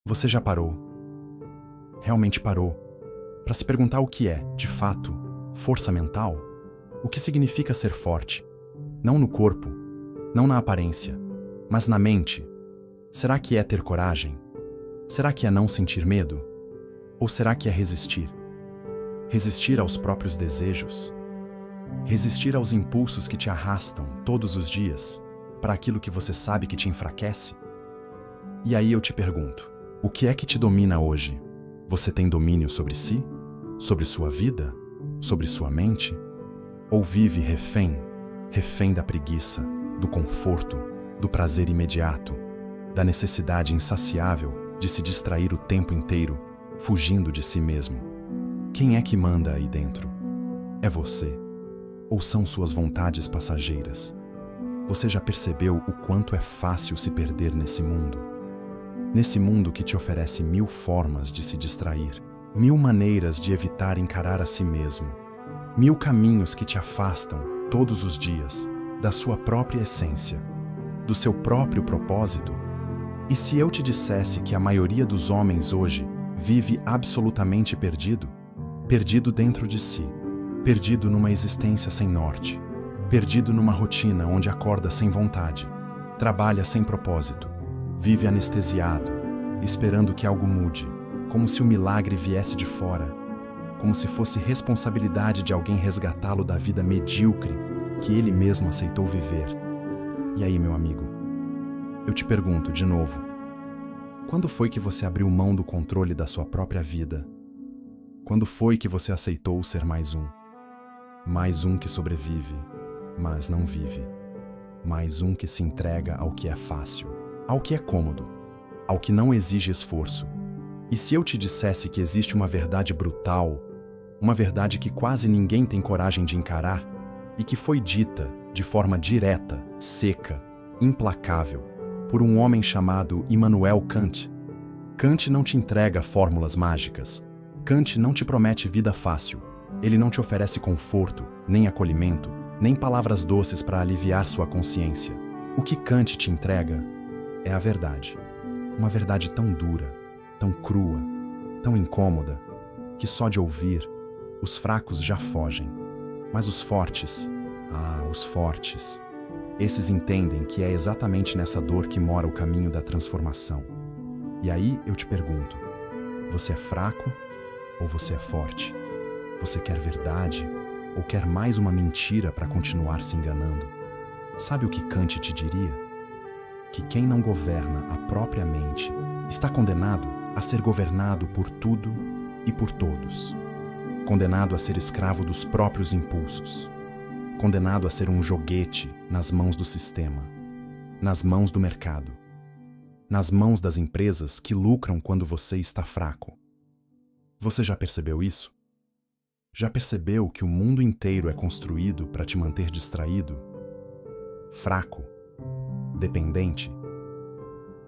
Você já parou, realmente parou, para se perguntar o que é, de fato, força mental? O que significa ser forte? Não no corpo, não na aparência, mas na mente. Será que é ter coragem? Será que é não sentir medo? Ou será que é resistir? Resistir aos próprios desejos? Resistir aos impulsos que te arrastam todos os dias para aquilo que você sabe que te enfraquece? E aí eu te pergunto, o que é que te domina hoje? Você tem domínio sobre si? Sobre sua vida? Sobre sua mente? Ou vive refém? Refém da preguiça, do conforto, do prazer imediato, da necessidade insaciável de se distrair o tempo inteiro, fugindo de si mesmo? Quem é que manda aí dentro? É você? Ou são suas vontades passageiras? Você já percebeu o quanto é fácil se perder nesse mundo? Nesse mundo que te oferece 1000 formas de se distrair, 1000 maneiras de evitar encarar a si mesmo, 1000 caminhos que te afastam, todos os dias, da sua própria essência, do seu próprio propósito. E se eu te dissesse que a maioria dos homens hoje vive absolutamente perdido? Perdido dentro de si, perdido numa existência sem norte, perdido numa rotina onde acorda sem vontade, trabalha sem propósito, vive anestesiado, esperando que algo mude, como se o milagre viesse de fora, como se fosse responsabilidade de alguém resgatá-lo da vida medíocre que ele mesmo aceitou viver. E aí, meu amigo, eu te pergunto de novo, quando foi que você abriu mão do controle da sua própria vida? Quando foi que você aceitou ser mais um? Mais um que sobrevive, mas não vive. Mais um que se entrega ao que é fácil, ao que é cômodo, ao que não exige esforço. E se eu te dissesse que existe uma verdade brutal, uma verdade que quase ninguém tem coragem de encarar, e que foi dita de forma direta, seca, implacável, por um homem chamado Immanuel Kant? Kant não te entrega fórmulas mágicas. Kant não te promete vida fácil. Ele não te oferece conforto, nem acolhimento, nem palavras doces para aliviar sua consciência. O que Kant te entrega é a verdade. Uma verdade tão dura, tão crua, tão incômoda, que só de ouvir, os fracos já fogem. Mas os fortes, os fortes, esses entendem que é exatamente nessa dor que mora o caminho da transformação. E aí eu te pergunto, você é fraco ou você é forte? Você quer verdade ou quer mais uma mentira para continuar se enganando? Sabe o que Kant te diria? Que quem não governa a própria mente está condenado a ser governado por tudo e por todos. Condenado a ser escravo dos próprios impulsos. Condenado a ser um joguete nas mãos do sistema, nas mãos do mercado, nas mãos das empresas que lucram quando você está fraco. Você já percebeu isso? Já percebeu que o mundo inteiro é construído para te manter distraído, fraco, dependente,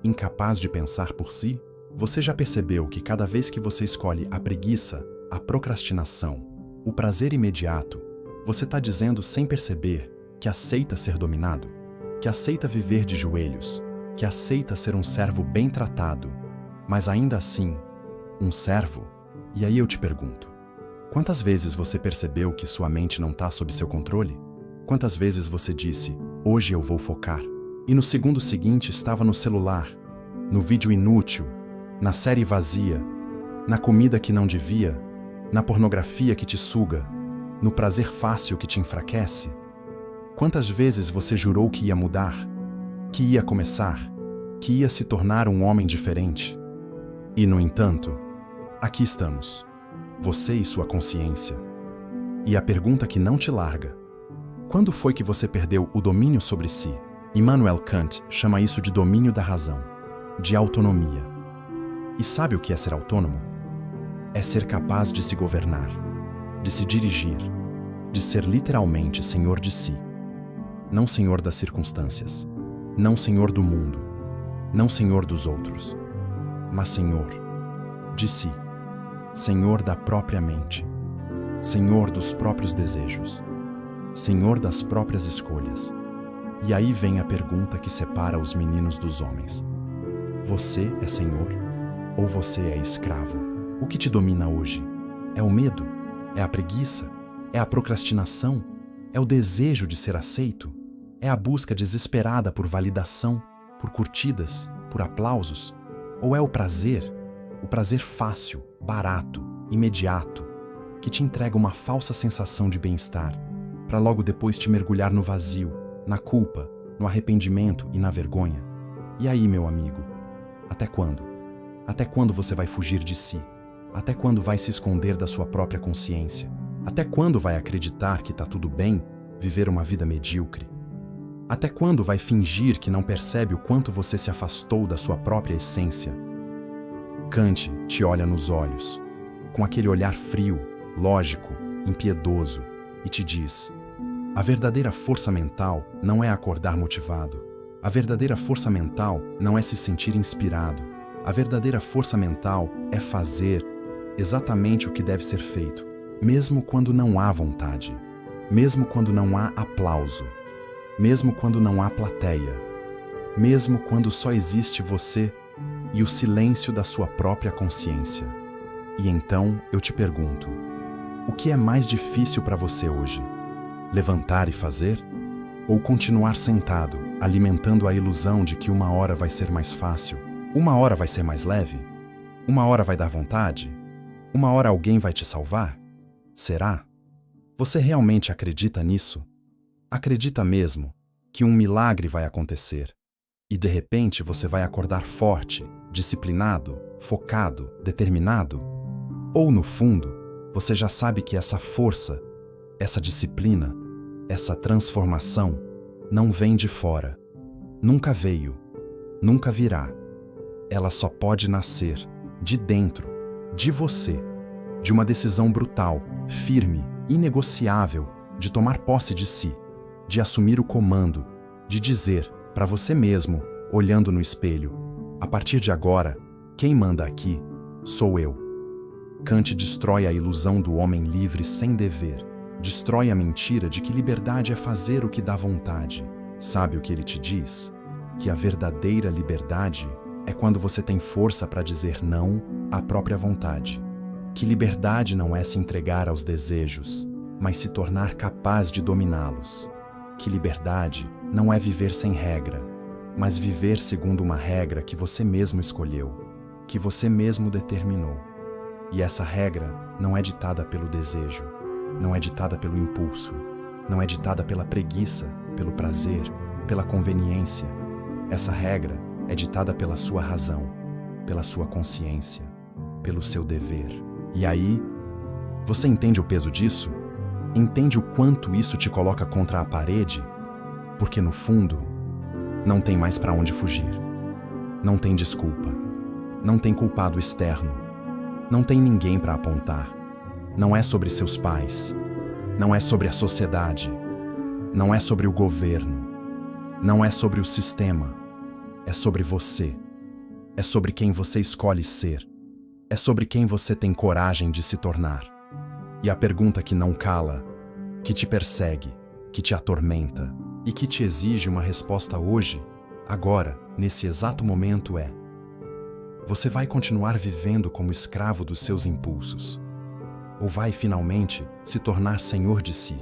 incapaz de pensar por si? Você já percebeu que cada vez que você escolhe a preguiça, a procrastinação, o prazer imediato, você está dizendo sem perceber que aceita ser dominado, que aceita viver de joelhos, que aceita ser um servo bem tratado, mas ainda assim, um servo? E aí eu te pergunto, quantas vezes você percebeu que sua mente não está sob seu controle? Quantas vezes você disse, hoje eu vou focar, e no segundo seguinte estava no celular, no vídeo inútil, na série vazia, na comida que não devia, na pornografia que te suga, no prazer fácil que te enfraquece? Quantas vezes você jurou que ia mudar, que ia começar, que ia se tornar um homem diferente? E, no entanto, aqui estamos, você e sua consciência. E a pergunta que não te larga: quando foi que você perdeu o domínio sobre si? Immanuel Kant chama isso de domínio da razão, de autonomia. E sabe o que é ser autônomo? É ser capaz de se governar, de se dirigir, de ser literalmente senhor de si. Não senhor das circunstâncias, não senhor do mundo, não senhor dos outros, mas senhor de si, senhor da própria mente, senhor dos próprios desejos, senhor das próprias escolhas. E aí vem a pergunta que separa os meninos dos homens. Você é senhor? ou você é escravo. O que te domina hoje? É o medo? É a preguiça? É a procrastinação? É o desejo de ser aceito? É a busca desesperada por validação, por curtidas, por aplausos? Ou é o prazer fácil, barato, imediato, que te entrega uma falsa sensação de bem-estar, para logo depois te mergulhar no vazio, na culpa, no arrependimento e na vergonha? E aí, meu amigo, até quando? Até quando você vai fugir de si? Até quando vai se esconder da sua própria consciência? Até quando vai acreditar que tá tudo bem viver uma vida medíocre? Até quando vai fingir que não percebe o quanto você se afastou da sua própria essência? Kant te olha nos olhos, com aquele olhar frio, lógico, impiedoso, e te diz: a verdadeira força mental não é acordar motivado. A verdadeira força mental não é se sentir inspirado. A verdadeira força mental é fazer exatamente o que deve ser feito, mesmo quando não há vontade, mesmo quando não há aplauso, mesmo quando não há plateia, mesmo quando só existe você e o silêncio da sua própria consciência. E então eu te pergunto: o que é mais difícil para você hoje? Levantar e fazer? Ou continuar sentado, alimentando a ilusão de que uma hora vai ser mais fácil, uma hora vai ser mais leve, uma hora vai dar vontade, uma hora alguém vai te salvar? Será? Você realmente acredita nisso? Acredita mesmo que um milagre vai acontecer e de repente você vai acordar forte, disciplinado, focado, determinado? Ou no fundo, você já sabe que essa força, essa disciplina, essa transformação não vem de fora, nunca veio, nunca virá. Ela só pode nascer de dentro, de você, de uma decisão brutal, firme, inegociável, de tomar posse de si, de assumir o comando, de dizer para você mesmo, olhando no espelho: a partir de agora, quem manda aqui sou eu. Kant destrói a ilusão do homem livre sem dever, destrói a mentira de que liberdade é fazer o que dá vontade. Sabe o que ele te diz? Que a verdadeira liberdade é quando você tem força para dizer não à própria vontade. Que liberdade não é se entregar aos desejos, mas se tornar capaz de dominá-los. Que liberdade não é viver sem regra, mas viver segundo uma regra que você mesmo escolheu, que você mesmo determinou. E essa regra não é ditada pelo desejo, não é ditada pelo impulso, não é ditada pela preguiça, pelo prazer, pela conveniência. Essa regra é ditada pela sua razão, pela sua consciência, pelo seu dever. E aí, você entende o peso disso? Entende o quanto isso te coloca contra a parede? Porque no fundo, não tem mais para onde fugir. Não tem desculpa. Não tem culpado externo. Não tem ninguém para apontar. Não é sobre seus pais. Não é sobre a sociedade. Não é sobre o governo. Não é sobre o sistema. É sobre você. É sobre quem você escolhe ser. É sobre quem você tem coragem de se tornar. E a pergunta que não cala, que te persegue, que te atormenta e que te exige uma resposta hoje, agora, nesse exato momento é: você vai continuar vivendo como escravo dos seus impulsos? Ou vai finalmente se tornar senhor de si?